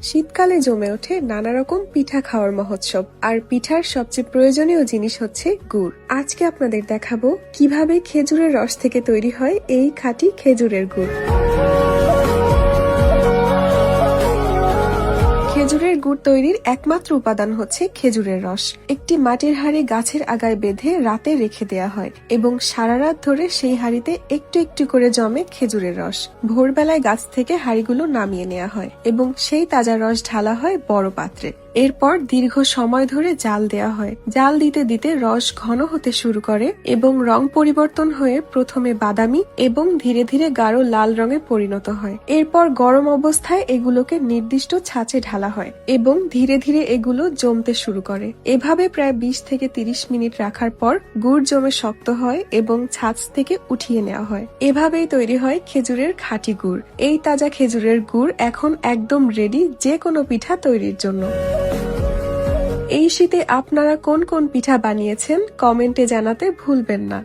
শীতকালে জমে ওঠে নানা রকম পিঠা খাওয়ার মহোৎসব। আর পিঠার সবচেয়ে প্রয়োজনীয় জিনিস হচ্ছে গুড়। আজকে আপনাদের দেখাবো কিভাবে খেজুরের রস থেকে তৈরি হয় এই খাঁটি খেজুরের গুড়। খেজুরের গুড় তৈরির একমাত্র উপাদান হচ্ছে খেজুরের রস। একটি মাটির হাঁড়ি গাছের আগায় বেঁধে রাতে রেখে দেয়া হয় এবং সারা রাত ধরে সেই হাঁড়িতে একটু একটু করে জমে খেজুরের রস। ভোরবেলায় গাছ থেকে হাঁড়িগুলো নামিয়ে নেওয়া হয় এবং সেই তাজা রস ঢালা হয় বড় পাত্রে। এরপর দীর্ঘ সময় ধরে জাল দেয়া হয়। জাল দিতে দিতে রস ঘন হতে শুরু করে এবং রং পরিবর্তন হয়ে প্রথমে বাদামি এবং ধীরে ধীরে গাঢ় লাল রঙে পরিণত হয়। এরপর গরম অবস্থায় এগুলোকে নির্দিষ্ট ছাঁচে ঢালা হয় এবং ধীরে ধীরে এগুলো জমতে শুরু করে। এভাবে প্রায় 20 থেকে 30 মিনিট রাখার পর গুড় জমে শক্ত হয় এবং ছাঁচ থেকে উঠিয়ে নেওয়া হয়। এভাবেই তৈরি হয় খেজুরের খাঁটি গুড়। এই তাজা খেজুরের গুড় এখন একদম রেডি যে কোনো পিঠা তৈরির জন্য। এই শীতে আপনারা কোন কোন পিঠা বানিয়েছেন কমেন্টে জানাতে ভুলবেন না।